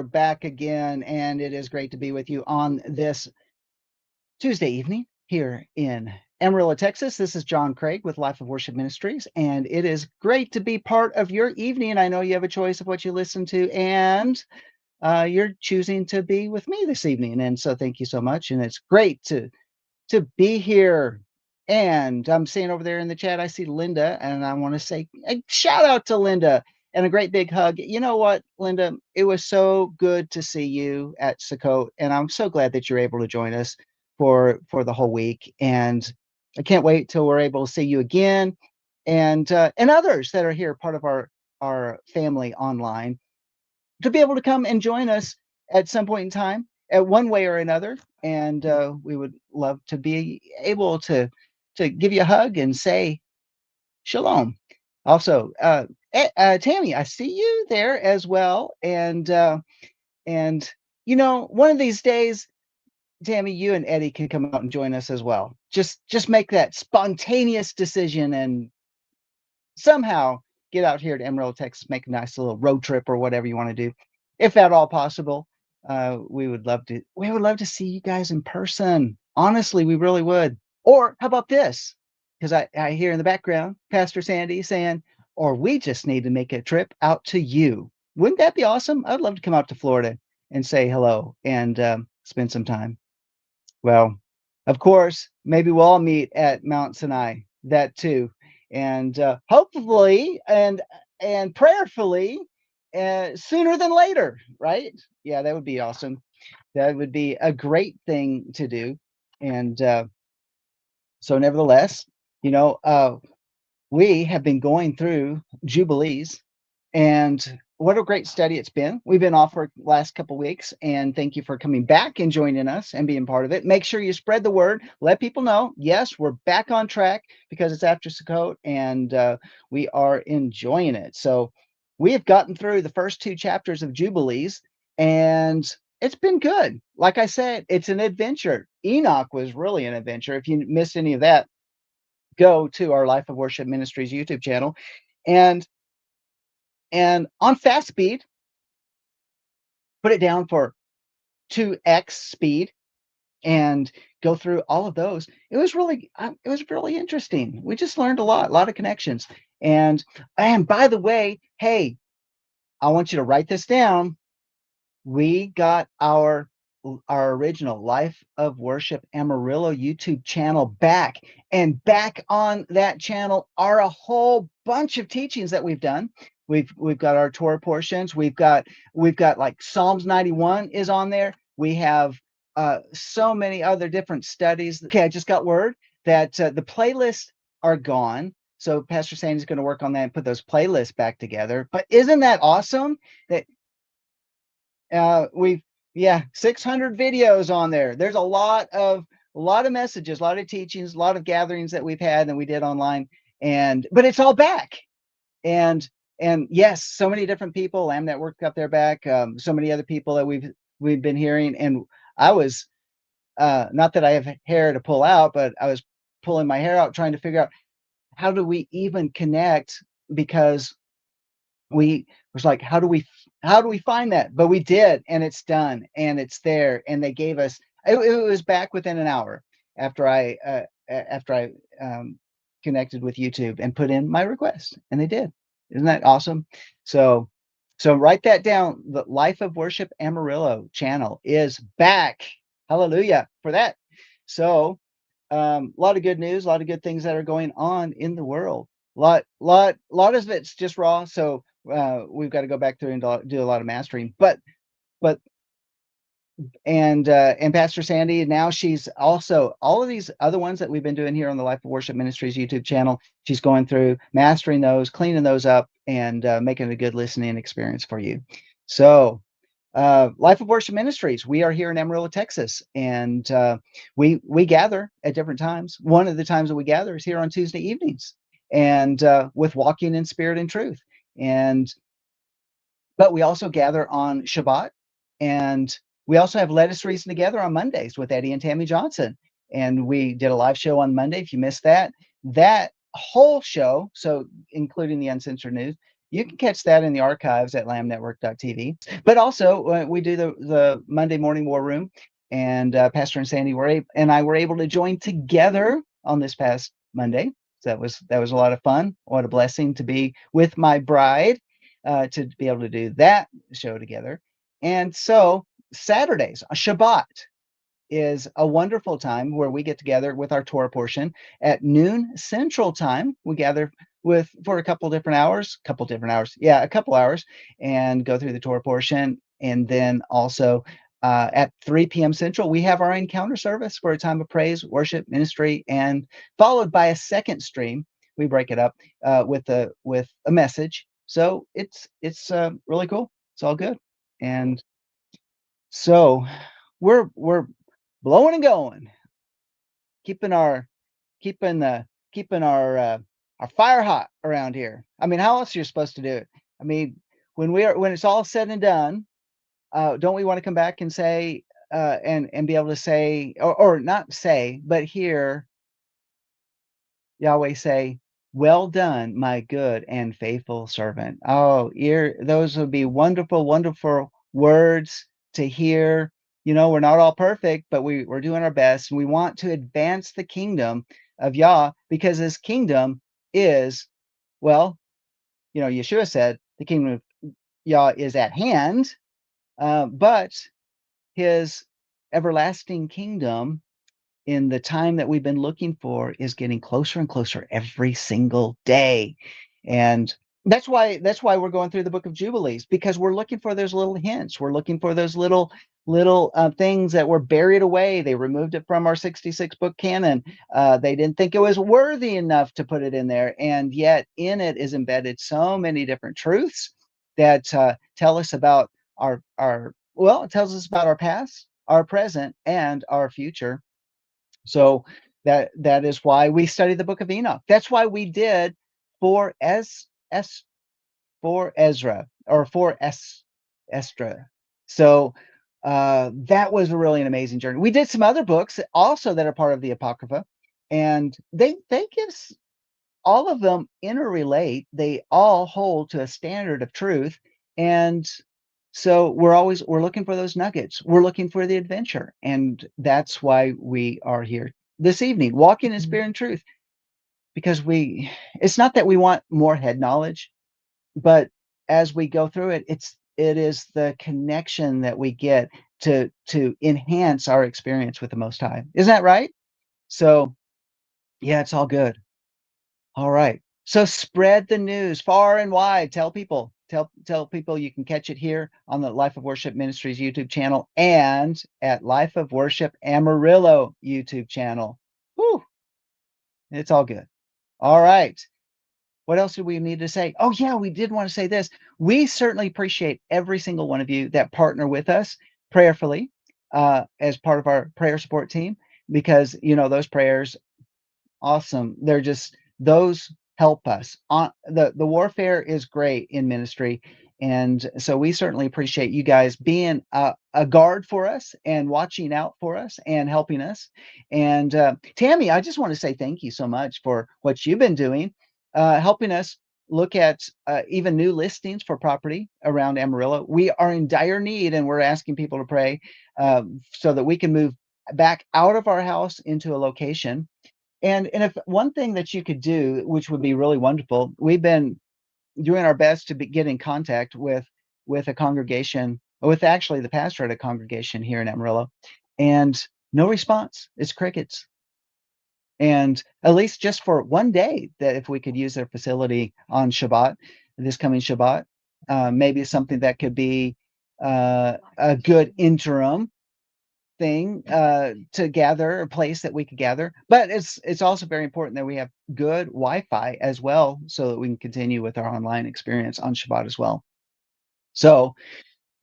are back again, and it is great to be with you on this Tuesday evening here in Amarillo, Texas. This is John Craig with Life of Worship Ministries, and it is great to be part of your evening. I know you have a choice of what you listen to, and you're choosing to be with me this evening, and so thank you so much. And it's great to be here. And I'm seeing over there in the chat, I see Linda, and I want to say a shout out to Linda and a great big hug. You know what, Linda? It was so good to see you at Sukkot, and I'm so glad that you're able to join us for the whole week. And I can't wait till we're able to see you again, and others that are here, part of our family online, to be able to come and join us at some point in time, at one way or another. And we would love to be able to give you a hug and say shalom. Also, Tammy, I see you there as well. And you know, one of these days, Tammy, you and Eddie can come out and join us as well. Just make that spontaneous decision and somehow get out here to Amarillo, Texas, make a nice little road trip or whatever you want to do, if at all possible. We would love to see you guys in person. Honestly, we really would. Or how about this? Because I hear in the background Pastor Sandy saying, or we just need to make a trip out to you. Wouldn't that be awesome? I'd love to come out to Florida and say hello and spend some time. Well, of course, maybe we'll all meet at Mount Sinai, that too. And hopefully and prayerfully sooner than later, right? Yeah, that would be awesome. That would be a great thing to do. And so nevertheless, you know, we have been going through Jubilees, and what a great study it's been. We've been off for the last couple of weeks, and thank you for coming back and joining us and being part of it. Make sure you spread the word. Let people know, yes, we're back on track because it's after Sukkot, and we are enjoying it. So we have gotten through the first 2 chapters of Jubilees, and it's been good. Like I said, it's an adventure. Enoch was really an adventure. If you missed any of that, go to our Life of Worship Ministries YouTube channel, and on fast speed, put it down for 2x speed and go through all of those. It was really interesting. We just learned a lot of connections. And by the way, hey, I want you to write this down. We got our original Life of Worship Amarillo YouTube channel back, and back on that channel are a whole bunch of teachings that we've done. We've got our Torah portions. We've got like Psalms 91 is on there. We have so many other different studies. Okay, I just got word that the playlists are gone. So Pastor Sandy's going to work on that and put those playlists back together. But isn't that awesome that we've 600 videos on there. There's a lot of messages, a lot of teachings, a lot of gatherings that we've had and we did online, but it's all back. And yes, so many different people, Lamb Network got their back, so many other people that we've been hearing. And I was not that I have hair to pull out, but I was pulling my hair out trying to figure out how do we even connect, because we was like, how do we find that? But we did, and it's done, and it's there. And they gave us, it was back within an hour after I connected with YouTube and put in my request, and they did. Isn't that awesome? So write that down. The Life of Worship Amarillo channel is back. Hallelujah for that. So a lot of good news, a lot of good things that are going on in the world. Lot of it's just raw. So we've got to go back through and do a lot of mastering. But Pastor Sandy, now she's also all of these other ones that we've been doing here on the Life of Worship Ministries YouTube channel. She's going through, mastering those, cleaning those up, and making it a good listening experience for you. So Life of Worship Ministries, we are here in Amarillo, Texas, and we gather at different times. One of the times that we gather is here on Tuesday evenings, and with Walking in Spirit and Truth. But we also gather on Shabbat, and we also have Let Us Reason Together on Mondays with Eddie and Tammy Johnson. And we did a live show on Monday. If you missed that whole show, so including the uncensored news, you can catch that in the archives at lambnetwork.tv. But also, we do the Monday morning war room, and Pastor and Sandy and I were able to join together on this past Monday. So that was a lot of fun. What a blessing to be with my bride, to be able to do that show together. And so Saturdays, Shabbat, is a wonderful time where we get together with our Torah portion at noon Central Time. We gather for a couple different hours, yeah, a couple hours, and go through the Torah portion. And then also at 3 p.m. Central, we have our encounter service for a time of praise, worship, ministry, and followed by a second stream. We break it up with a message. So it's really cool. It's all good. And so we're blowing and going, keeping our keeping the keeping our fire hot around here. I mean, how else are you supposed to do it? I mean, when it's all said and done, don't we want to come back and say and be able to say, or not say, but hear Yahweh say, "Well done, my good and faithful servant." Oh, those would be wonderful, wonderful words to hear. We're not all perfect, but we're doing our best, and we want to advance the kingdom of Yah, because his kingdom is, well, Yeshua said the kingdom of Yah is at hand, but his everlasting kingdom, in the time that we've been looking for, is getting closer and closer every single day. And that's why we're going through the book of Jubilees, because we're looking for those little hints. We're looking for those little things that were buried away. They removed it from our 66 book canon. They didn't think it was worthy enough to put it in there, and yet in it is embedded so many different truths that tell us about it tells us about our past, our present, and our future. So that is why we study the book of Enoch. That's why we did for for Ezra, or for Estra. So that was really an amazing journey. We did some other books also that are part of the Apocrypha, and they give all of them interrelate. They all hold to a standard of truth, and so we're looking for those nuggets. We're looking for the adventure, and that's why we are here this evening, walking in spirit and truth. Because it's not that we want more head knowledge, but as we go through it, it is the connection that we get to enhance our experience with the Most High. Isn't that right? So yeah, it's all good. All right. So spread the news far and wide. Tell people. Tell people you can catch it here on the Life of Worship Ministries YouTube channel, and at Life of Worship Amarillo YouTube channel. Whew, it's all good. All right. What else do we need to say? Oh yeah, we did want to say this. We certainly appreciate every single one of you that partner with us prayerfully as part of our prayer support team, because those prayers, awesome. They're just, those help us. On the warfare is great in ministry, and so we certainly appreciate you guys being a guard for us and watching out for us and helping us. And Tammy, I just want to say thank you so much for what you've been doing, helping us look at even new listings for property around Amarillo. We are in dire need, and we're asking people to pray so that we can move back out of our house into a location. And if one thing that you could do, which would be really wonderful, we've been doing our best to get in contact with a congregation, with actually the pastor at a congregation here in Amarillo, and no response. It's crickets. And at least just for one day, that if we could use their facility on Shabbat, this coming Shabbat, maybe something that could be a good interim thing to gather, a place that we could gather. But it's also very important that we have good Wi-Fi as well, so that we can continue with our online experience on Shabbat as well. So,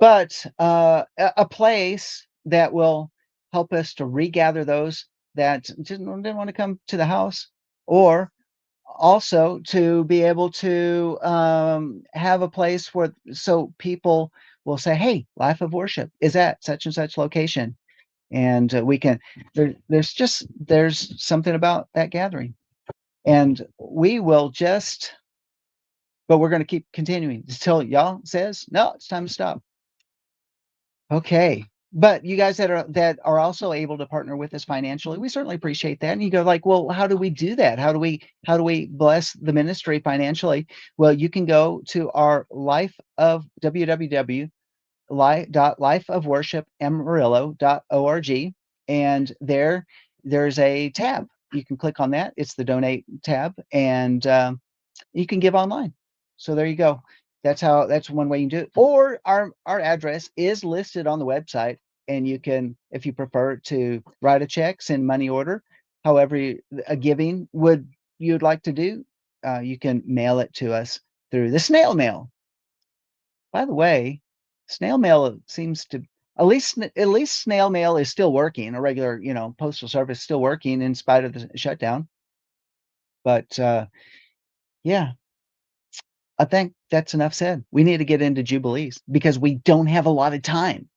but a place that will help us to regather those that didn't want to come to the house, or also to be able to have a place where, so people will say, "Hey, Life of Worship is at such and such location," and we can, there's something about that gathering, and we will just but we're going to keep continuing until y'all says, no, it's time to stop. Okay. But you guys that are also able to partner with us financially, we certainly appreciate that. And you go like, well, how do we do that? How do we bless the ministry financially? Well, you can go to our life of www.lifeofworshipamarillo.org, and there's a tab. You can click on that. It's the donate tab, and you can give online. So there you go. That's one way you can do it. Or our address is listed on the website, and you can, if you prefer to write a check, send money order, however a giving you'd like to do, you can mail it to us through the snail mail. By the way, snail mail seems to, at least snail mail is still working. A regular, postal service is still working in spite of the shutdown. But yeah, I think that's enough said. We need to get into Jubilees because we don't have a lot of time,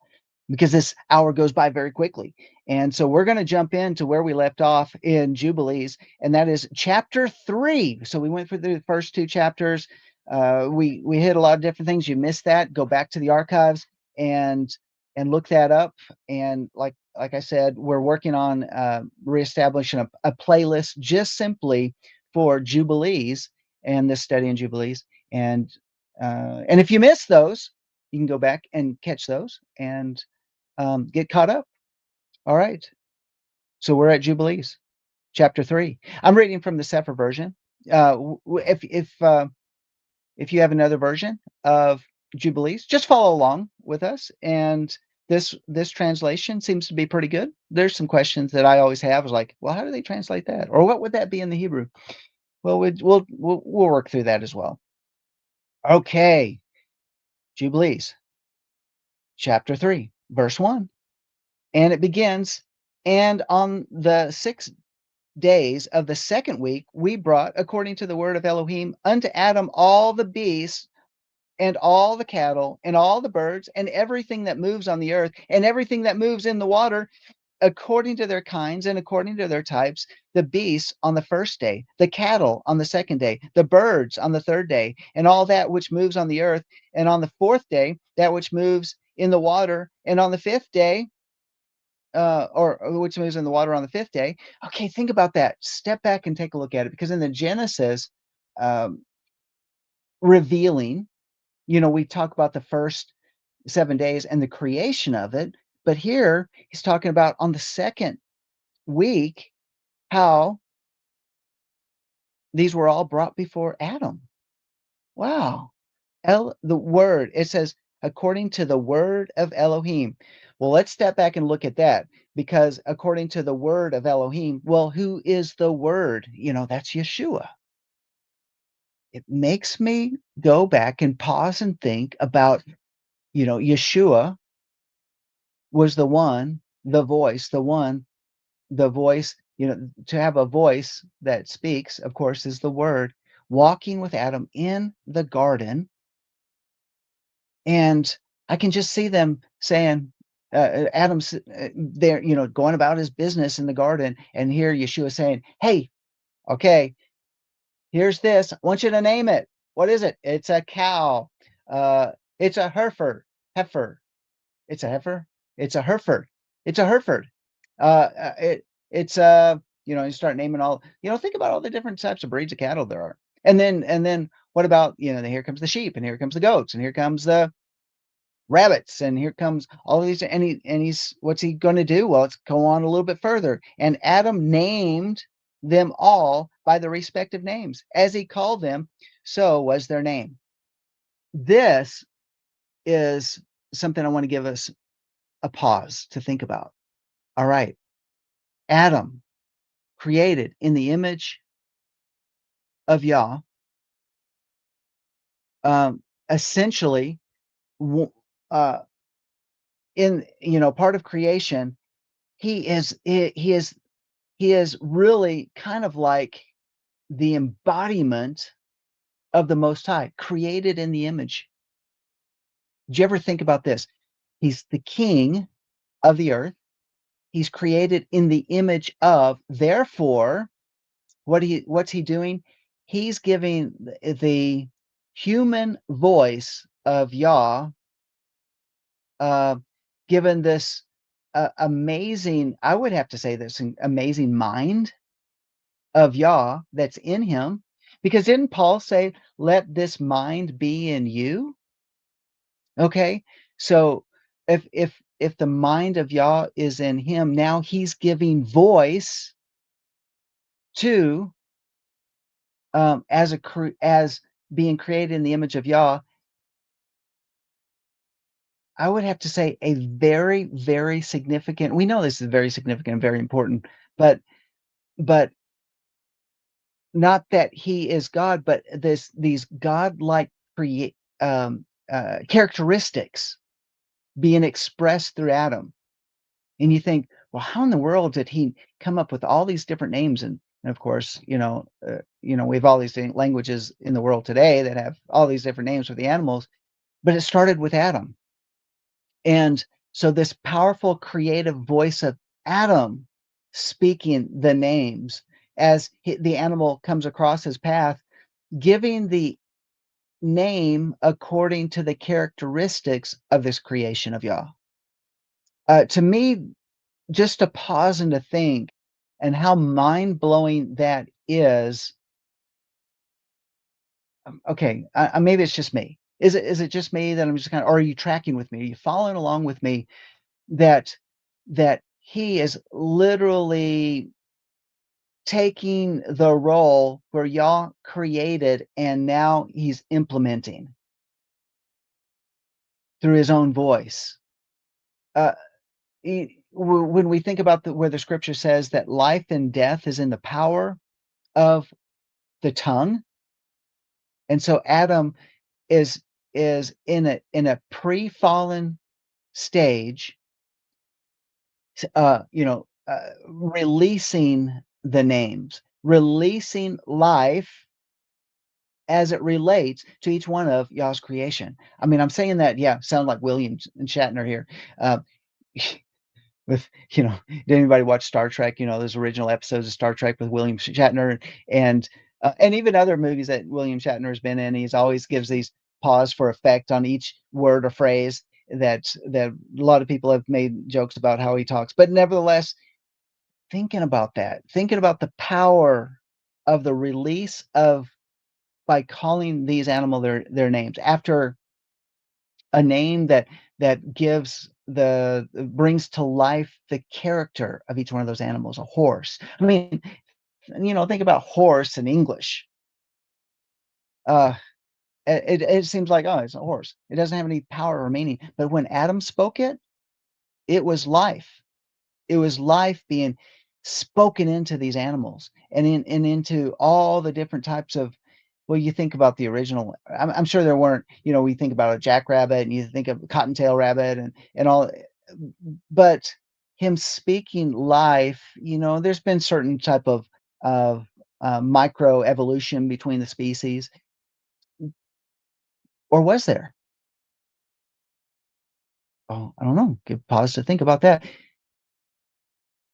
because this hour goes by very quickly. And so we're going to jump into where we left off in Jubilees, and that is chapter 3. So we went through the first 2 chapters. We hit a lot of different things. You missed that, go back to the archives and look that up. And like I said, we're working on reestablishing a playlist just simply for Jubilees and this study in Jubilees. And if you miss those, you can go back and catch those and get caught up. All right. So we're at Jubilees, chapter 3. I'm reading from the Sefer version. If you have another version of Jubilees, just follow along with us. And this translation seems to be pretty good. There's some questions that I always have, is like, well, how do they translate that, or what would that be in the Hebrew? Well, we'll work through that as well. Okay, Jubilees, chapter 3, verse 1. And it begins, and on the 6 days of the second week, we brought, according to the word of Elohim, unto Adam all the beasts and all the cattle and all the birds and everything that moves on the earth and everything that moves in the water, according to their kinds and according to their types, the beasts on the first day, the cattle on the second day, the birds on the third day, and all that which moves on the earth, and on the fourth day, that which moves in the water, and on the fifth day, or which moves in the water on the fifth day. Okay, think about that. Step back and take a look at it, because in the Genesis um, revealing, we talk about the first 7 days and the creation of it, but here he's talking about on the second week how these were all brought before Adam. Wow. The word, it says, according to the word of Elohim. Well, let's step back and look at that, because according to the word of Elohim, well, who is the word? That's Yeshua. It makes me go back and pause and think about, Yeshua was the one, the voice, the voice, to have a voice that speaks, of course, is the word, walking with Adam in the garden. And I can just see them saying, Adam's there, going about his business in the garden, and here Yeshua saying, hey, okay, here's this. I want you to name it. What is it? It's a cow. It's a heifer. It's a heifer. It's a Hereford. It's a Hereford. It's you start naming all. Think about all the different types of breeds of cattle there are. And then what about, here comes the sheep, and here comes the goats, and here comes the rabbits, and here comes all of these. And he's what's he going to do? Well, let's go on a little bit further. And Adam named them all by the respective names as he called them. So was their name. This is something I want to give us a pause to think about. All right. Adam, created in the image of Yah, essentially, uh, in part of creation, he is really kind of like the embodiment of the Most High, created in the image. Did you ever think about this? He's the king of the earth. He's created in the image of. Therefore, what's he doing? He's giving the human voice of Yah, uh, given this amazing, I would have to say this amazing mind of Yah that's in him. Because didn't Paul say, let this mind be in you? Okay. So if the mind of Yah is in him, now he's giving voice to as being created in the image of Yah. I would have to say a very, very significant. We know this is very significant and very important, but not that he is God, but these godlike create characteristics being expressed through Adam. And you think, well, how in the world did he come up with all these different names? And of course, we have all these languages in the world today that have all these different names for the animals, but it started with Adam. And so this powerful creative voice of Adam speaking the names as the animal comes across his path, giving the name according to the characteristics of this creation of Yah. To me, just to pause and to think and how mind-blowing that is. Okay, maybe it's just me. Is it just me that I'm just kind of, or are you tracking with me? Are you following along with me that he is literally taking the role where Yah created and now he's implementing through his own voice. Uh, when we think about where the scripture says that life and death is in the power of the tongue, and so Adam is in a pre-fallen stage, releasing the names, releasing life as it relates to each one of Yah's creation. I mean, I'm saying that, yeah, sound like William Shatner here. Uh, with did anybody watch Star Trek? Those original episodes of Star Trek with William Shatner and even other movies that William Shatner has been in. He's always gives these pause for effect on each word or phrase that a lot of people have made jokes about how he talks. But nevertheless, thinking about the power of the release of by calling these animal their names after a name that gives brings to life the character of each one of those animals. A horse. I mean, think about horse in English. Uh, it seems like, oh, it's a horse. It doesn't have any power or meaning. But when Adam spoke it, it was life. It was life being spoken into these animals and into all the different types of. Well, you think about the original. I'm sure there weren't. We think about a jackrabbit, and you think of cottontail rabbit, and all. But him speaking life, there's been certain type of micro evolution between the species, or was there? Oh, I don't know. Give pause to think about that.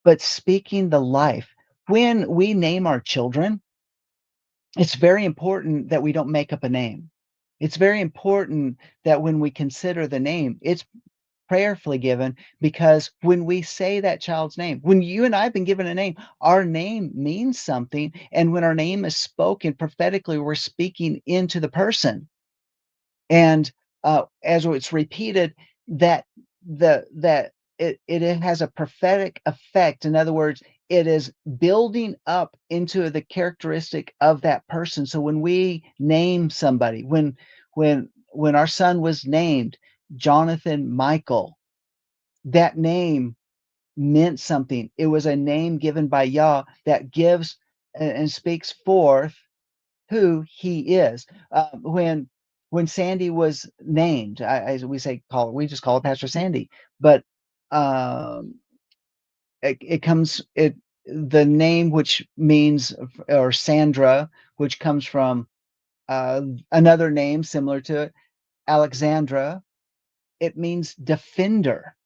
But speaking the life, when we name our children, it's very important that we don't make up a name. It's very important that when we consider the name, it's prayerfully given, because when we say that child's name, when you and I have been given a name, our name means something. And when our name is spoken prophetically, we're speaking into the person. And as it's repeated, that it has a prophetic effect. In other words, it is building up into the characteristic of that person. So when we name somebody, when our son was named Jonathan Michael, that name meant something. It was a name given by Yah that gives and speaks forth who he is. When Sandy was named, we just call it Pastor Sandy, but um, it comes it the name, which means, or Sandra, which comes from another name similar to it, Alexandra. It means defender.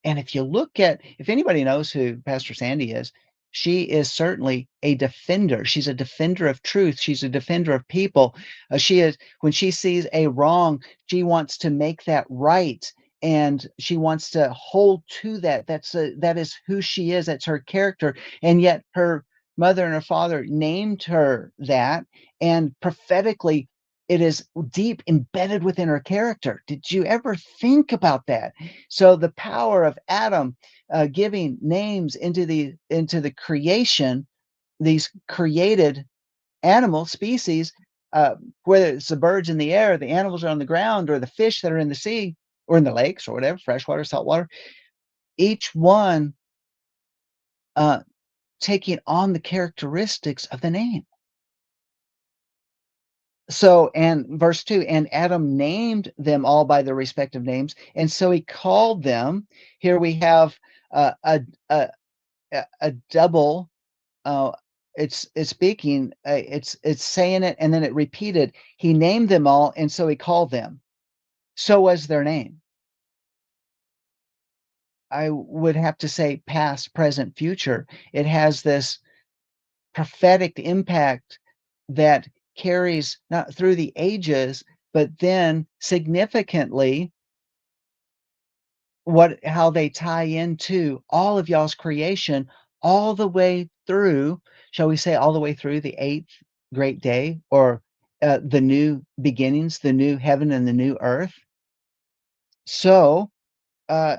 And if anybody knows who Pastor Sandy is, she is certainly a defender. She's a defender of truth. She's a defender of people. She is when she sees a wrong, she wants to make that right, and she wants to hold to that. That is who she is. That's her character. And yet her mother and her father named her that, and prophetically it is deep embedded within her character. Did you ever think about that? So the power of Adam giving names into the creation, these created animal species, uh, whether it's the birds in the air, the animals are on the ground, or the fish that are in the sea or in the lakes or whatever, freshwater, saltwater, each one uh, taking on the characteristics of the name. So, and verse 2, and Adam named them all by their respective names, and so he called them. Here we have uh, a, a a double. Uh, it's speaking. It's saying it, and then it repeated. He named them all, and so he called them. So was their name. I would have to say past, present, future. It has this prophetic impact that carries not through the ages, but then significantly how they tie into all of y'all's creation all the way through, shall we say, all the way through the eighth great day, or the new beginnings, the new heaven and the new earth. So uh,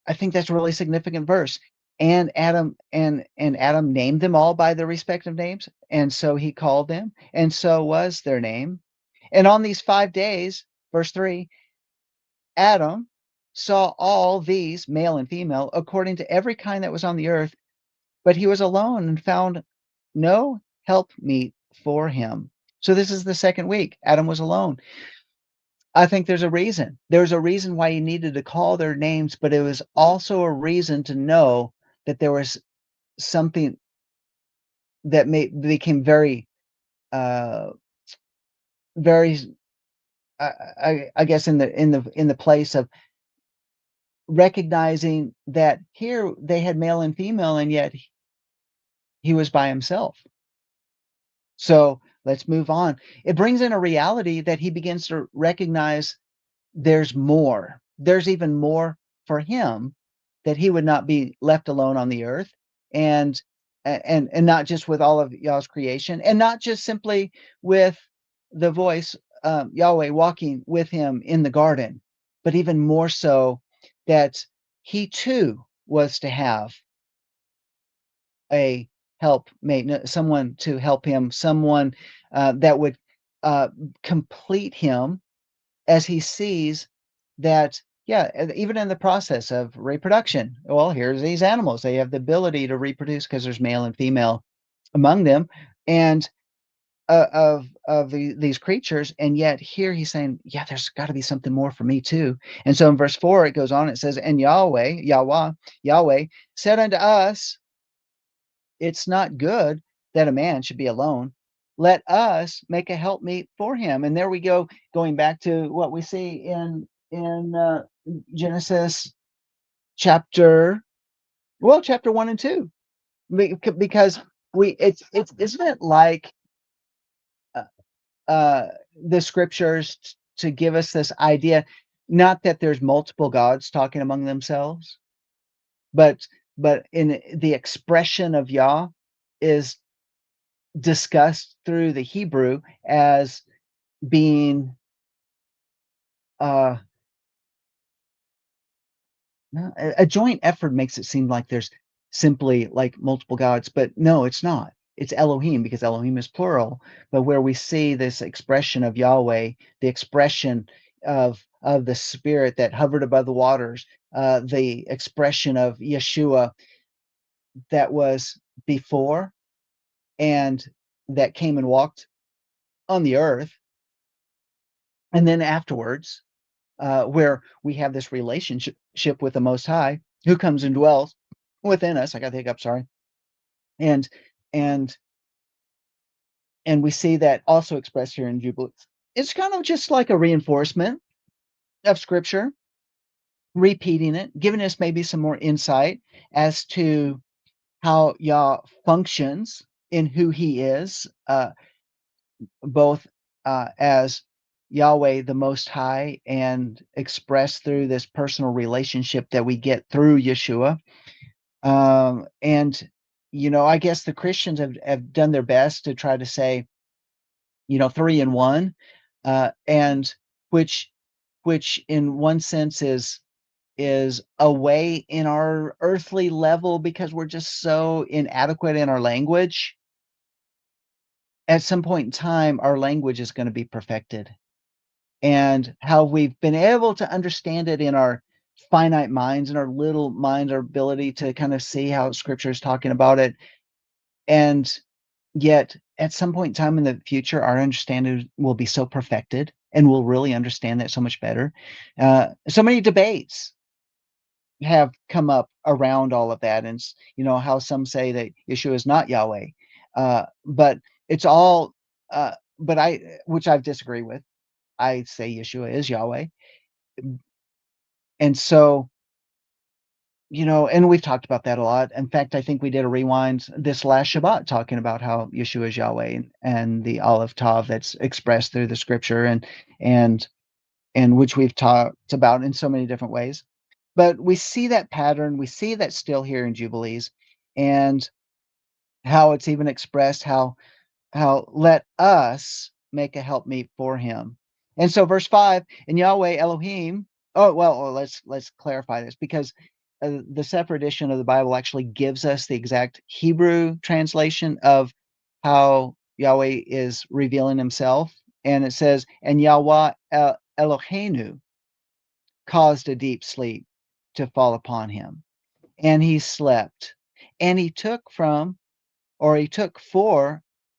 I think that's a really significant verse. And Adam named them all by their respective names, and so he called them, and so was their name. And on these 5 days, verse 3, Adam saw all these, male and female, according to every kind that was on the earth, but he was alone and found no helpmeet for him. So this is the second week. Adam was alone. I think there's a reason. There's a reason why he needed to call their names, but it was also a reason to know that there was something that became very, uh, very, I guess, in the place of recognizing that here they had male and female, and yet he was by himself. So let's move on. It brings in a reality that he begins to recognize there's more. There's even more for him, that he would not be left alone on the earth, and and not just with all of y'all's creation, and not just simply with the voice, Yahweh walking with him in the garden, but even more so that he too was to have a helpmate, someone to help him, someone that would uh, complete him as he sees that, yeah, even in the process of reproduction. Well, here's these animals. They have the ability to reproduce because there's male and female among them, and these creatures. And yet here he's saying, yeah, there's got to be something more for me too. And so in verse 4, it goes on, it says, and Yahweh said unto us, it's not good that a man should be alone. Let us make a helpmeet for him. And there we go, going back to what we see in Genesis chapter, well, chapter 1 and 2, because it's isn't it like uh, uh, the scriptures to give us this idea, not that there's multiple gods talking among themselves, but in the expression of Yah is discussed through the Hebrew as being uh no, a joint effort. Makes it seem like there's simply like multiple gods, but no, it's not. It's Elohim, because Elohim is plural, but where we see this expression of Yahweh, the expression of the spirit that hovered above the waters, the expression of Yeshua that was before and that came and walked on the earth, and then afterwards, where we have this relationship with the Most High, who comes and dwells within us. I got the hiccup, sorry. And and and we see that also expressed here in Jubilees. It's kind of just like a reinforcement of Scripture, repeating it, giving us maybe some more insight as to how Yah functions in who he is, both as Yahweh the Most High and expressed through this personal relationship that we get through Yeshua. And, I guess the Christians have done their best to try to say, three in one, and which which in one sense is a way in our earthly level because we're just so inadequate in our language. At some point in time, our language is going to be perfected. And how we've been able to understand it in our finite minds and our little minds, our ability to kind of see how scripture is talking about it. And yet, at some point in time in the future, our understanding will be so perfected and we'll really understand that so much better. So many debates have come up around all of that, and how some say that Yeshua is not Yahweh, but it's all. But which I disagree with. I say Yeshua is Yahweh, and so and we've talked about that a lot. In fact, I think we did a rewind this last Shabbat talking about how Yeshua is Yahweh and the Aleph Tav that's expressed through the Scripture, and and which we've talked about in so many different ways. But we see that pattern, we see that still here in Jubilees, and how it's even expressed how let us make a helpmeet for him. And so verse 5, and Yahweh Elohim. Oh, well, let's clarify this because the Sefer edition of the Bible actually gives us the exact Hebrew translation of how Yahweh is revealing himself. And it says, and Yahweh Eloheinu caused a deep sleep to fall upon him, and he slept. And he took for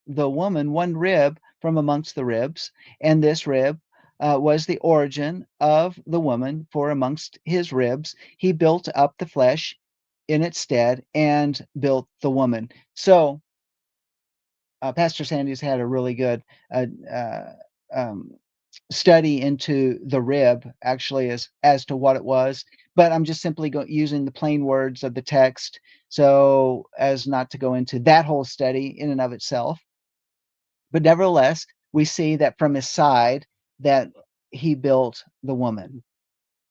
the woman one rib from amongst the ribs, and this rib was the origin of the woman, for amongst his ribs he built up the flesh in its stead and built the woman. So Pastor Sandy's had a really good uh, uh, um, study into the rib, actually, as to what it was. But I'm just simply using the plain words of the text, so as not to go into that whole study in and of itself. But nevertheless, we see that from his side that he built the woman.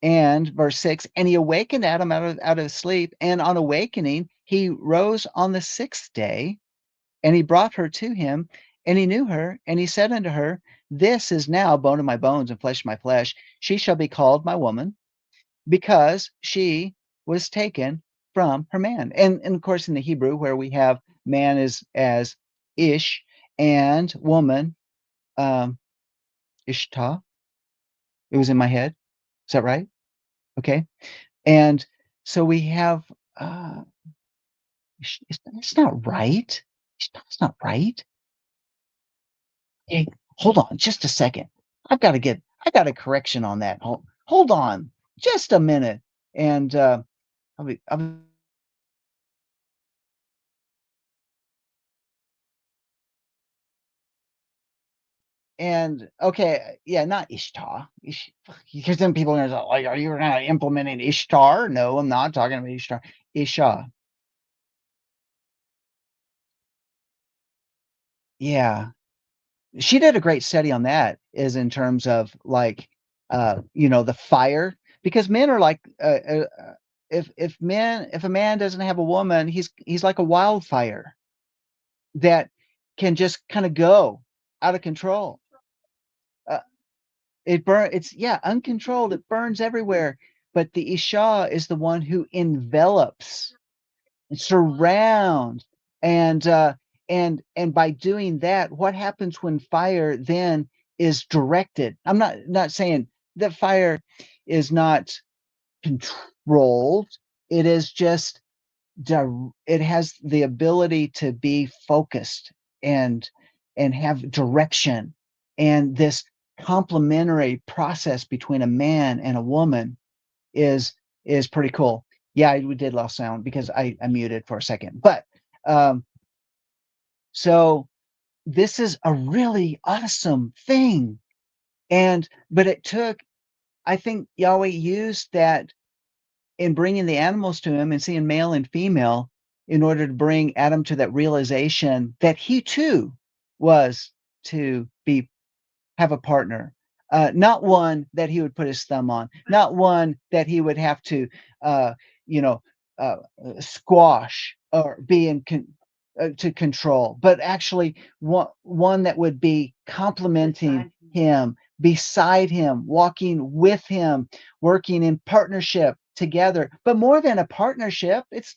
And verse 6, and he awakened Adam out of sleep, and on awakening, he rose on the sixth day, and he brought her to him, and he knew her, and he said unto her, this is now bone of my bones and flesh of my flesh. She shall be called my woman, because she was taken from her man. And of course, in the Hebrew, where we have man as ish and woman, um, ishta. It was in my head. Is that right? Okay. And so we have, uh, it's not right. It's not right. Hey, hold on just a second. I got a correction on that. Hold on just a minute. And I'll be and okay, yeah, not Ishtar. Because then people are gonna say, like, are you gonna implement an Ishtar? No, I'm not talking about Ishtar. Isha. Yeah. She did a great study on that, is in terms of like the fire, because men are like if a man doesn't have a woman, he's like a wildfire that can just kind of go out of control. uh, it's, yeah, uncontrolled, it burns everywhere. But the isha is the one who envelops and surrounds, and and by doing that, what happens when fire then is directed? I'm not saying that fire is not controlled. It is just it has the ability to be focused and have direction, and this complementary process between a man and a woman is pretty cool. Yeah, we did lost sound because I muted for a second. But um, so this is a really awesome thing. And but it took, I think Yahweh used that in bringing the animals to him and seeing male and female. in order to bring Adam to that realization that he too was to have a partner, not one that he would put his thumb on, not one that he would have to, uh, you know, uh, squash or be to control, but actually one that would be complementing him, beside him, walking with him, working in partnership together. But more than a partnership, it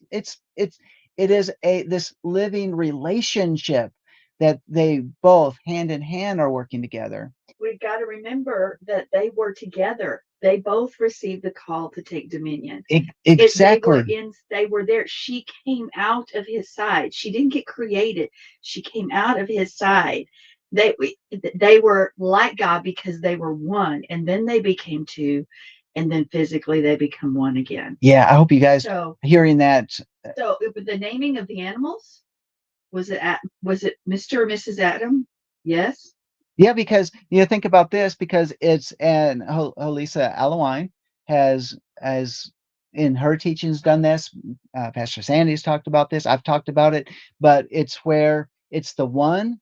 is this living relationship that they both hand in hand are working together. We've got to remember that they were together. They both received the call to take dominion. Exactly. They were there. She came out of his side. She didn't get created. She came out of his side. They were like God because they were one, and then they became two, and then physically they become one again. Yeah, I hope you guys hearing that. So the naming of the animals, was it Mr. or Mrs. Adam? Yes. Yeah, because think about this, because it's and Holisa Alawine has in her teachings done this. Pastor Sandy's talked about this. I've talked about it, but it's where it's the 1,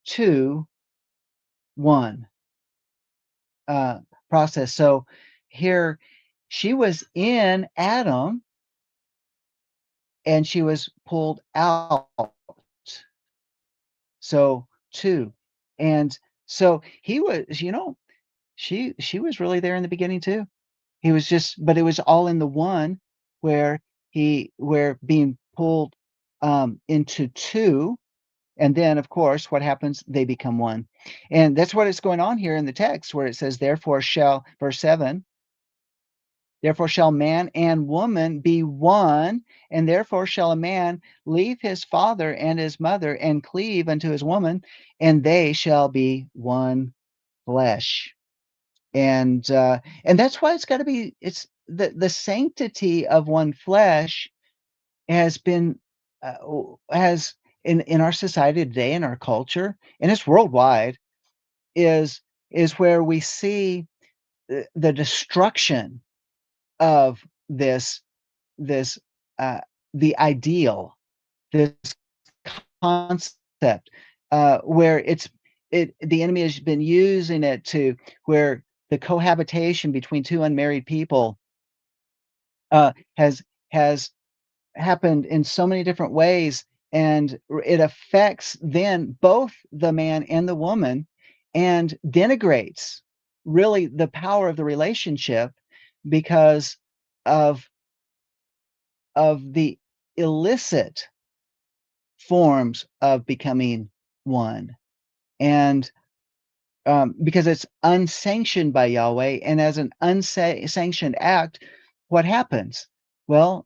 2, 1 process. So here she was in Adam and she was pulled out. So 2. And so he was, she was really there in the beginning too. He was but it was all in the one where where being pulled into 2. And then, of course, what happens? They become one. And that's what is going on here in the text where it says, verse 7, therefore shall man and woman be one, and therefore shall a man leave his father and his mother and cleave unto his woman, and they shall be one flesh. And that's why it's got to be, it's the sanctity of one flesh has been has in our society today, in our culture, and it's worldwide, is where we see the destruction of this the ideal, this concept, where the enemy has been using it to where the cohabitation between two unmarried people has happened in so many different ways, and it affects then both the man and the woman, and denigrates really the power of the relationship because of the illicit forms of becoming one. And because it's unsanctioned by Yahweh, and as an unsanctioned act, what happens? Well,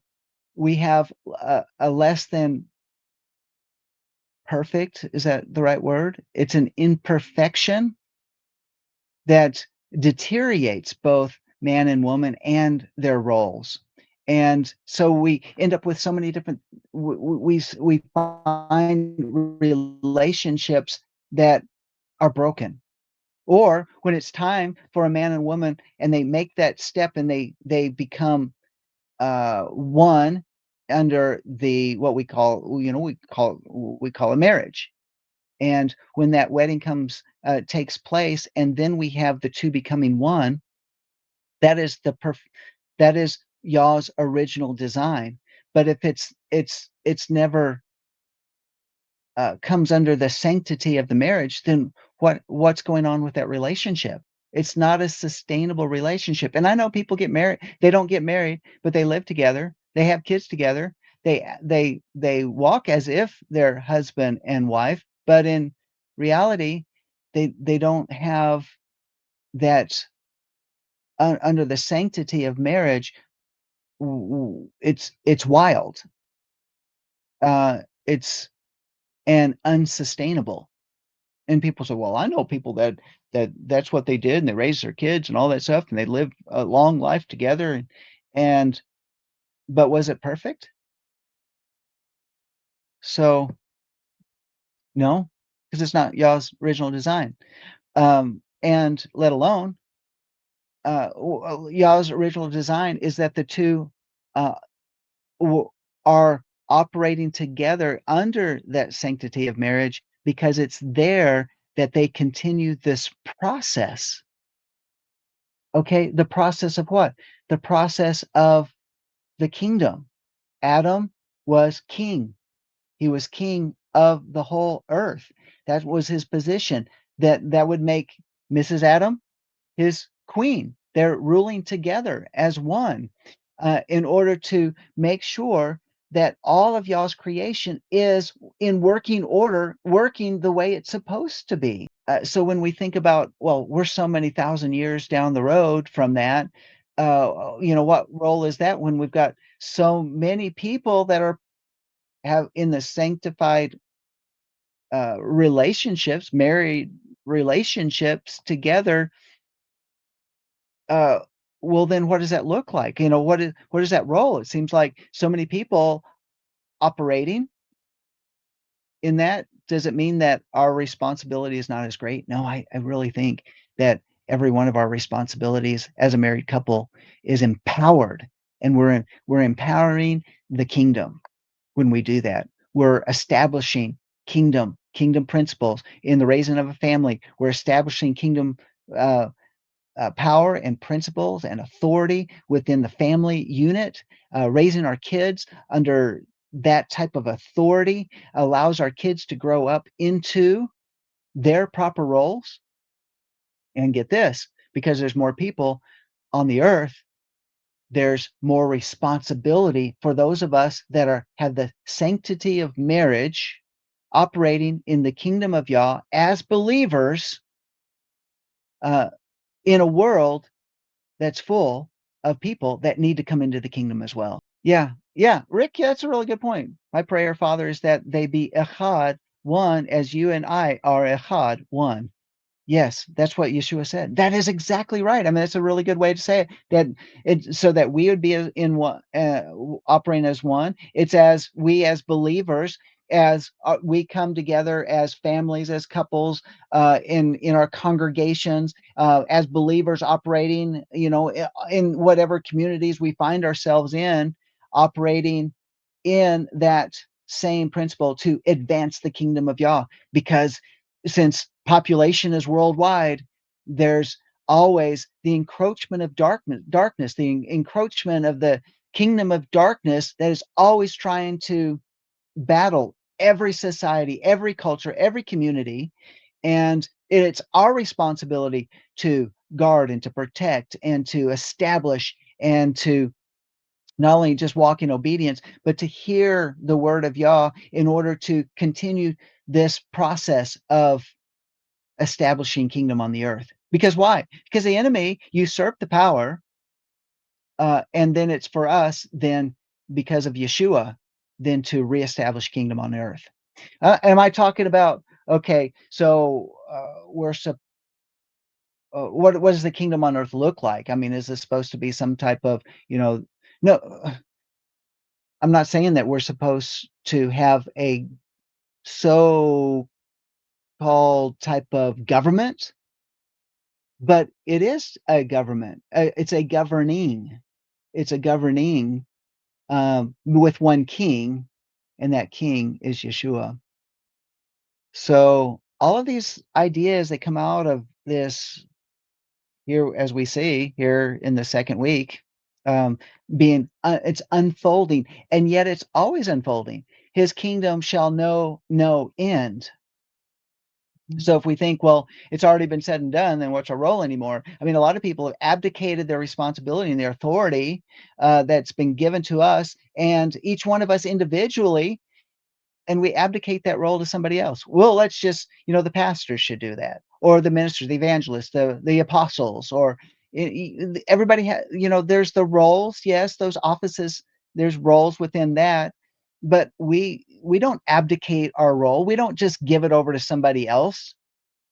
we have a less than perfect, is that the right word? It's an imperfection that deteriorates both man and woman and their roles. And so we end up with so many different, we find relationships that are broken. Or when it's time for a man and woman and they make that step and they become one under the what we call we call a marriage. And when that wedding takes place, and then we have the two becoming one, that is that is Yah's original design. But if it's never comes under the sanctity of the marriage, then what's going on with that relationship? It's not a sustainable relationship. And I know people get married, they don't get married, but they live together, they have kids together, they walk as if they're husband and wife, but in reality, they don't have that under the sanctity of marriage. It's wild. It's and unsustainable. And people say, "Well, I know people that's what they did, and they raised their kids and all that stuff, and they lived a long life together." And but was it perfect? So no, because it's not Yah's original design. And let alone Yah's original design is that the two uh, are operating together under that sanctity of marriage, because it's there that they continue this process. Okay, the process of what? The process of the kingdom. Adam was king. He was king of the whole earth. That was his position. That would make Mrs. Adam his queen. They're ruling together as one, in order to make sure that all of y'all's creation is in working order, working the way it's supposed to be. So when we think about, well, we're so many thousand years down the road from that, what role is that when we've got so many people that have in the sanctified relationships, married relationships together? uh, well, then what does that look like? What is that role? It seems like so many people operating in that. Does it mean that our responsibility is not as great? No, I really think that every one of our responsibilities as a married couple is empowered, and we're empowering the kingdom when we do that. We're establishing kingdom principles in the raising of a family. We're establishing kingdom uh, power and principles and authority within the family unit. Raising our kids under that type of authority allows our kids to grow up into their proper roles. And get this, because there's more people on the earth, there's more responsibility for those of us that have the sanctity of marriage, operating in the kingdom of Yah as believers, uh, in a world that's full of people that need to come into the kingdom as well. Yeah, yeah, Rick, yeah, that's a really good point. My prayer, Father, is that they be echad, one, as you and I are echad, one. Yes, that's what Yeshua said. That is exactly right. I mean, that's a really good way to say it. That it's so that we would be in one, operating as one. It's as we as believers, as we come together as families, as couples, in our congregations, as believers operating, in whatever communities we find ourselves in, operating in that same principle to advance the kingdom of Yah. Because since population is worldwide, there's always the encroachment of darkness, the encroachment of the kingdom of darkness that is always trying to battle every society, every culture, every community. And it's our responsibility to guard and to protect and to establish and to not only just walk in obedience, but to hear the word of Yah in order to continue this process of establishing kingdom on the earth. Because why? Because the enemy usurped the power, and then it's for us, then, because of Yeshua, then to reestablish kingdom on earth. Am I talking about, okay, so what does the kingdom on earth look like? I mean, is this supposed to be some type of, no, I'm not saying that we're supposed to have a so called type of government, but it is a government. It's a governing. It's a governing, with one king, and that king is Yeshua. So all of these ideas that come out of this here, as we see here in the second week, being it's unfolding, and yet it's always unfolding. His kingdom shall know no end. So if we think, well, it's already been said and done, then what's our role anymore? I mean, a lot of people have abdicated their responsibility and their authority, that's been given to us, and each one of us individually, and we abdicate that role to somebody else. Well, let's just, the pastors should do that, or the ministers, the evangelists, the apostles, or everybody there's the roles. Yes, those offices, there's roles within that, but we don't abdicate our role. We don't just give it over to somebody else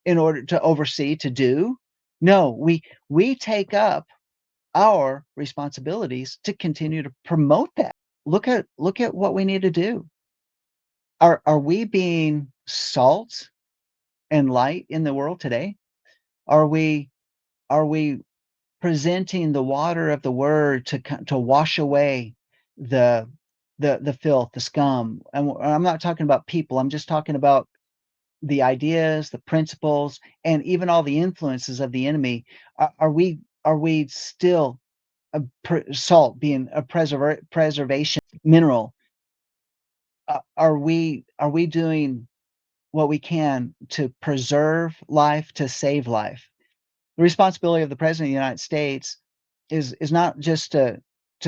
in order to oversee, to do. No, we take up our responsibilities to continue to promote that. Look at what we need to do. Are we being salt and light in the world today? Are we presenting the water of the word to wash away the the filth, the scum. And I'm not talking about people. I'm just talking about the ideas, the principles, and even all the influences of the enemy. Are we still salt being a preservation mineral? Are we doing what we can to preserve life, to save life? The responsibility of the president of the United States is not just to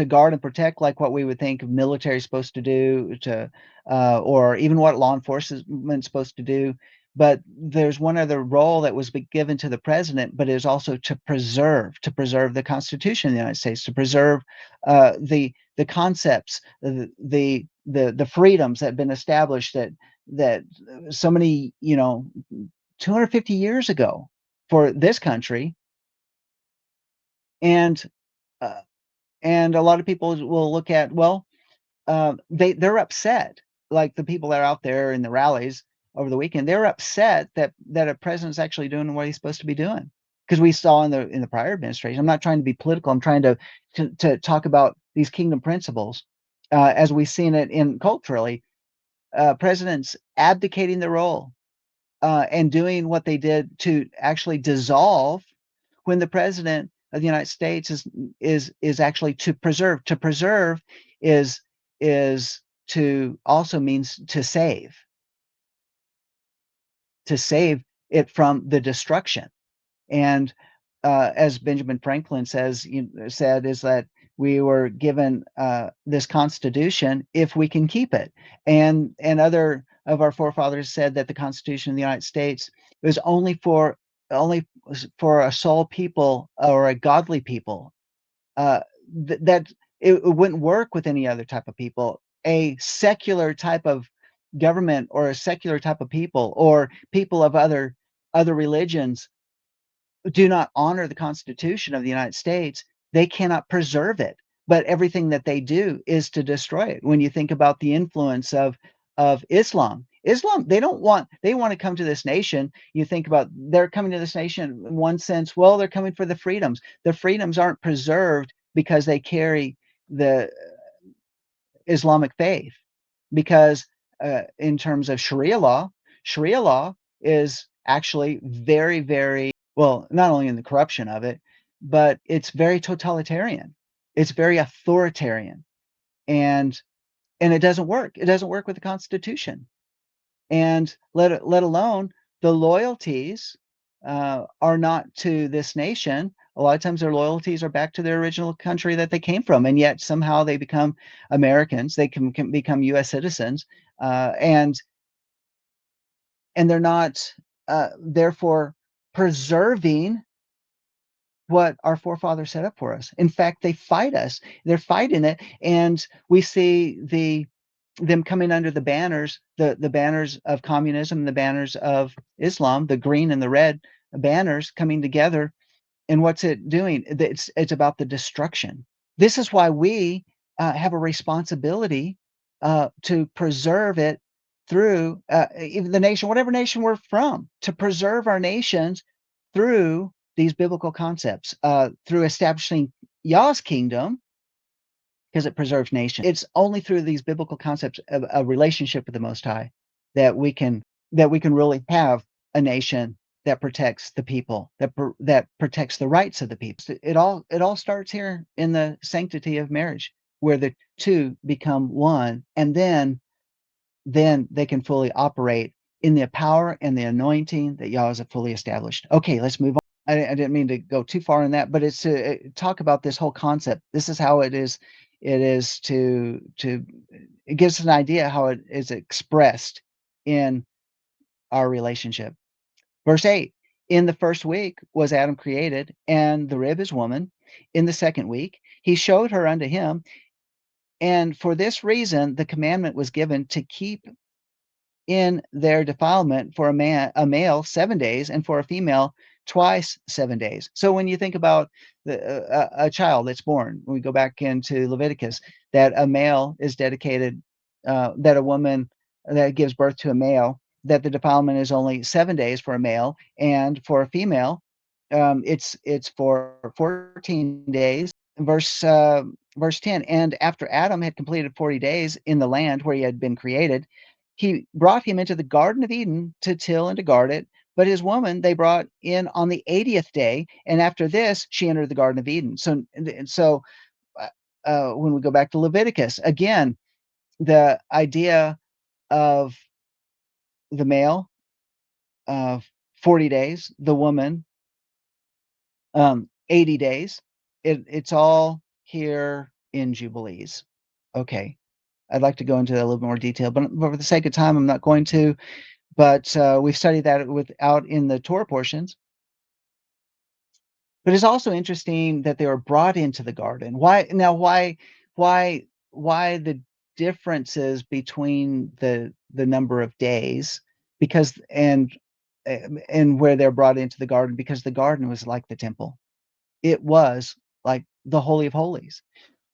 guard and protect like what we would think of military supposed to do, to or even what law enforcement supposed to do. But there's one other role that was given to the president, but is also to preserve the Constitution of the United States, to preserve the concepts, the freedoms that have been established, that so many 250 years ago for this country. And uh, and a lot of people will look at, well, they're upset, like the people that are out there in the rallies over the weekend. They're upset that a president's actually doing what he's supposed to be doing, because we saw in the prior administration. I'm not trying to be political. I'm trying to talk about these kingdom principles as we've seen it in culturally. Presidents abdicating their role and doing what they did to actually dissolve, when the president of the United States is actually to preserve. To preserve is is to also means to save it from the destruction. And as Benjamin Franklin said, is that we were given this Constitution if we can keep it. And other of our forefathers said that the Constitution of the United States was only for a soul people or a godly people. Uh, that it wouldn't work with any other type of people. A secular type of government, or a secular type of people, or people of other religions, do not honor the Constitution of the United States, they cannot preserve it. But everything that they do is to destroy it. When you think about the influence of Islam, they want to come to this nation. You think about, they're coming to this nation in one sense. Well, they're coming for the freedoms. The freedoms aren't preserved because they carry the Islamic faith. Because in terms of Sharia law is actually very, very well, not only in the corruption of it, but it's very totalitarian. It's very authoritarian, and it doesn't work. It doesn't work with the Constitution, and let alone the loyalties are not to this nation. A lot of times their loyalties are back to their original country that they came from, and yet somehow they become Americans. They can become U.S. citizens, and they're not therefore preserving what our forefathers set up for us. In fact, they fight us. They're fighting it, and we see them coming under the banners, the banners of communism, the banners of Islam, the green and the red banners coming together. And what's it doing? It's about the destruction. This is why we have a responsibility to preserve it through even the nation, whatever nation we're from, to preserve our nations through these biblical concepts, through establishing Yah's kingdom, because it preserves nations. It's only through these biblical concepts of a relationship with the Most High that we can really have a nation that protects the people, that protects the rights of the people. It all starts here in the sanctity of marriage, where the two become one, and then they can fully operate in the power and the anointing that Yah has fully established. Okay, let's move on. I didn't mean to go too far in that, but it's to talk about this whole concept. This is how it is. It is to it gives us an idea how it is expressed in our relationship. Verse 8: In the first week was Adam created, and the rib is woman. In the second week he showed her unto him, and for this reason the commandment was given to keep in their defilement for a male 7 days, and for a female twice 7 days. So when you think about a child that's born, when we go back into Leviticus, that a male is dedicated, that a woman that gives birth to a male, that the defilement is only 7 days for a male, and for a female, it's for 14 days. Verse verse 10, and after Adam had completed 40 days in the land where he had been created, he brought him into the Garden of Eden to till and to guard it. But his woman they brought in on the 80th day, and after this she entered the Garden of Eden. So when we go back to Leviticus, again, the idea of the male, 40 days, the woman, 80 days. It's all here in Jubilees. Okay. I'd like to go into that a little more detail, but for the sake of time, I'm not going to. But we've studied that out in the Torah portions. But it's also interesting that they were brought into the garden. Why now? Why the differences between the number of days? Because and where they're brought into the garden, because the garden was like the temple. It was like the Holy of Holies.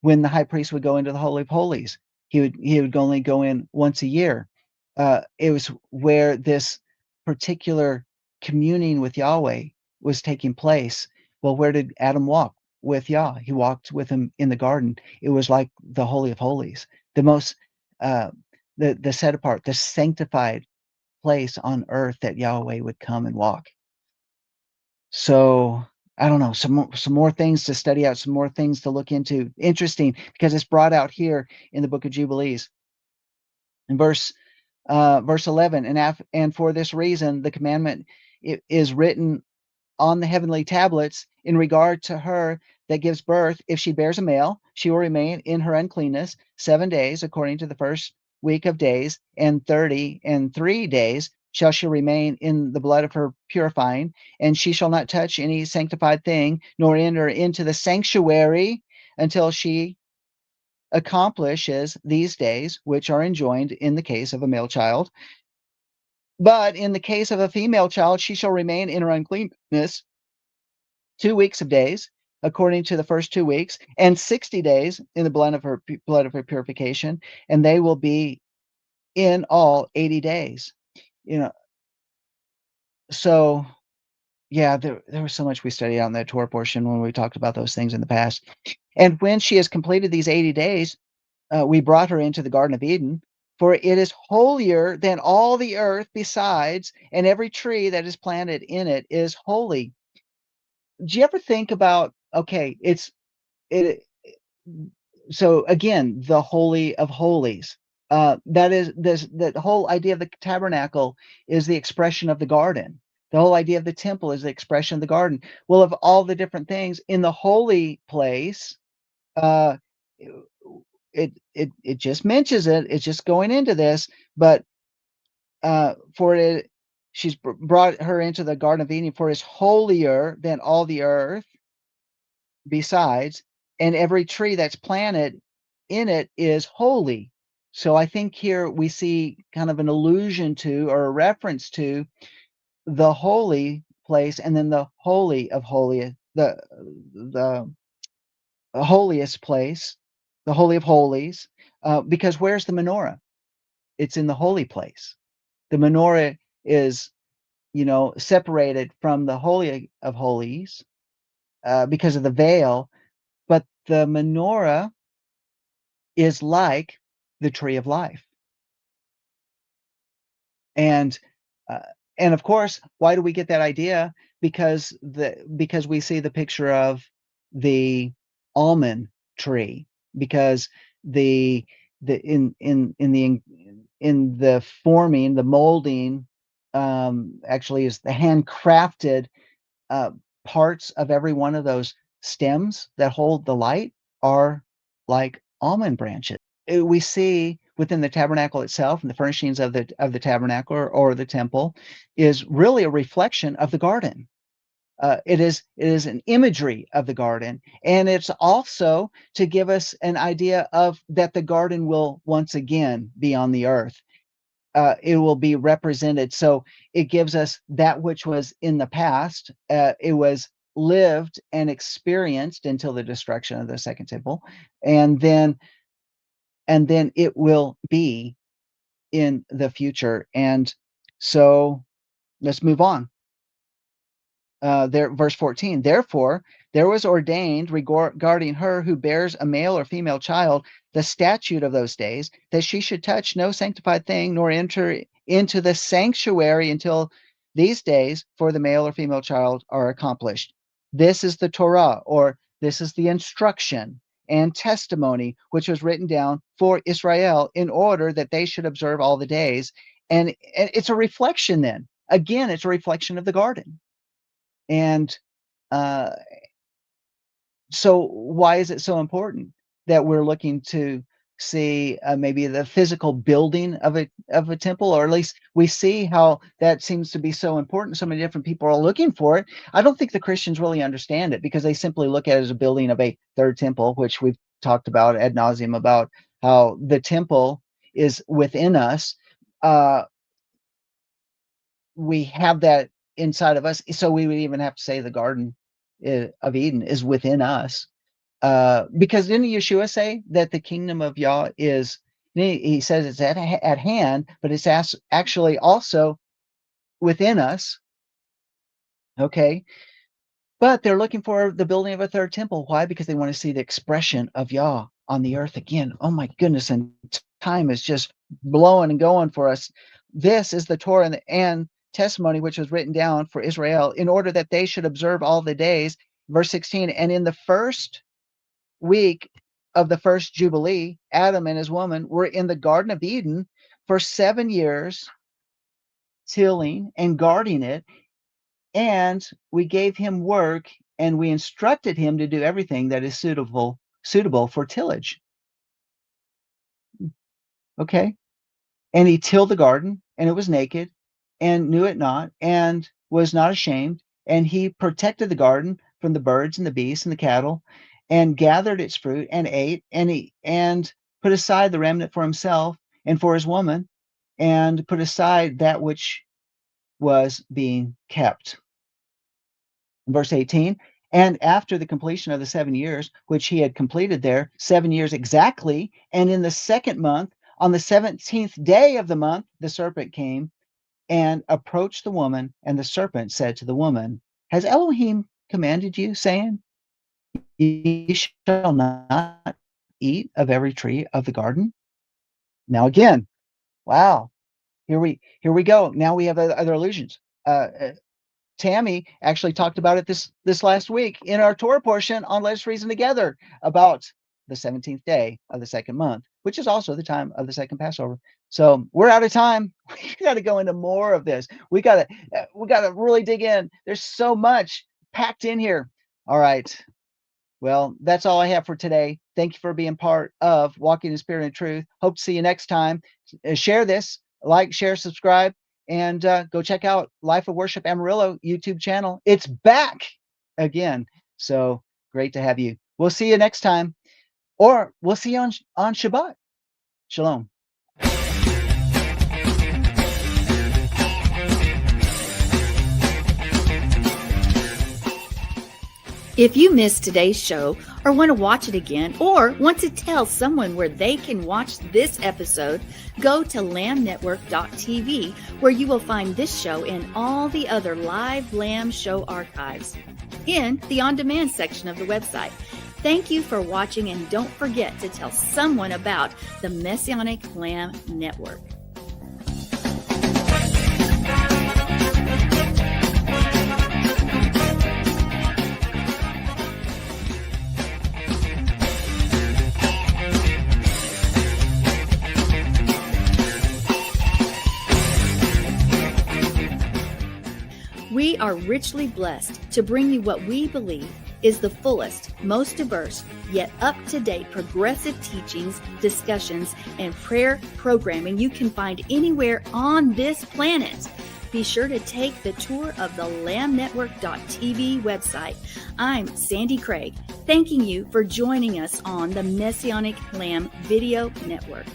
When the high priest would go into the Holy of Holies, he would only go in once a year. It was where this particular communing with Yahweh was taking place. Well, where did Adam walk with Yah? He walked with him in the garden. It was like the Holy of Holies, the most uh, the set apart, the sanctified place on earth that Yahweh would come and walk. So I don't know, some more things to study out, some more things to look into. Interesting because it's brought out here in the book of Jubilees. In verse 11, and for this reason the commandment is written on the heavenly tablets in regard to her that gives birth. If she bears a male, she will remain in her uncleanness 7 days, according to the first week of days, and 30 and 3 days shall she remain in the blood of her purifying, and she shall not touch any sanctified thing, nor enter into the sanctuary until she accomplishes these days, which are enjoined in the case of a male child. But in the case of a female child, she shall remain in her uncleanness 2 weeks of days, according to the first 2 weeks, and 60 days in the blood of her purification, and they will be in all 80 days. You know, so yeah, there was so much we studied on that Torah portion when we talked about those things in the past. And when she has completed these 80 days, we brought her into the Garden of Eden, for it is holier than all the earth besides, and every tree that is planted in it is holy. Do you ever think about, okay, it so again, the Holy of Holies. That is this the whole idea of the tabernacle is the expression of the garden. The whole idea of the temple is the expression of the garden. Well, of all the different things in the holy place, uh, it just mentions it. It's just going into this, but for it, she's brought her into the Garden of Eden, for it is holier than all the earth besides, and every tree that's planted in it is holy. So I think here we see kind of an allusion to or a reference to the holy place, and then the holy of holiest, the holiest place, the holy of holies. Because where's the menorah? It's in the holy place. The menorah is, separated from the holy of holies because of the veil, but the menorah is like the tree of life. And uh, and of course, why do we get that idea? Because we see the picture of the almond tree, because the in the forming, the molding, actually is the handcrafted uh, parts of every one of those stems that hold the light are like almond branches. We see within the tabernacle itself, and the furnishings of the tabernacle or the temple is really a reflection of the garden. It is an imagery of the garden, and it's also to give us an idea of that the garden will once again be on the earth. It will be represented. So it gives us that which was in the past. It was lived and experienced until the destruction of the second temple, and then it will be in the future. And so let's move on. verse 14, therefore there was ordained regarding her who bears a male or female child the statute of those days, that she should touch no sanctified thing, nor enter into the sanctuary until these days for the male or female child are accomplished. This is the Torah, or this is the instruction and testimony which was written down for Israel in order that they should observe all the days. And it's a reflection then. Again, it's a reflection of the garden. And so why is it so important that we're looking to see maybe the physical building of a temple, or at least we see how that seems to be so important? So many different people are looking for it. I don't think the Christians really understand it, because they simply look at it as a building of a third temple, which we've talked about ad nauseum, about how the temple is within us. We have that inside of us, so we would even have to say the Garden of Eden is within us. Because didn't Yeshua say that the kingdom of Yah is, he says it's at hand, but it's actually also within us. Okay. But they're looking for the building of a third temple. Why? Because they want to see the expression of Yah on the earth again. Oh my goodness. And time is just blowing and going for us. This is the Torah and testimony which was written down for Israel in order that they should observe all the days. Verse 16, and in the first week of the first Jubilee, Adam and his woman were in the Garden of Eden for 7 years, tilling and guarding it. And we gave him work, and we instructed him to do everything that is suitable for tillage. Okay. And he tilled the garden, and it was naked, and knew it not, and was not ashamed. And he protected the garden from the birds and the beasts and the cattle, and gathered its fruit and ate, and put aside the remnant for himself and for his woman, and put aside that which was being kept. Verse 18, and after the completion of the 7 years, which he had completed there, 7 years exactly, and in the second month, on the 17th day of the month, the serpent came and approached the woman, and the serpent said to the woman, has Elohim commanded you, saying, ye shall not eat of every tree of the garden? Now again, wow, here we go. Now we have other allusions. Tammy actually talked about it this last week in our Torah portion on Let Us Reason Together, about the 17th day of the second month, which is also the time of the second Passover. So we're out of time. We got to go into more of this. We got to really dig in. There's so much packed in here. All right. Well, that's all I have for today. Thank you for being part of Walking in Spirit and Truth. Hope to see you next time. Share this, like, share, subscribe, and go check out Life of Worship Amarillo YouTube channel. It's back again. So great to have you. We'll see you next time, or we'll see you on Shabbat. Shalom. If you missed today's show, or want to watch it again, or want to tell someone where they can watch this episode, go to lamnetwork.tv, where you will find this show and all the other live Lamb show archives in the on-demand section of the website. Thank you for watching, and don't forget to tell someone about the Messianic Lamb Network. We are richly blessed to bring you what we believe is the fullest, most diverse, yet up-to-date progressive teachings, discussions, and prayer programming you can find anywhere on this planet. Be sure to take the tour of the lamnetwork.tv website. I'm Sandi Craig, thanking you for joining us on the Messianic Lamb Video Network.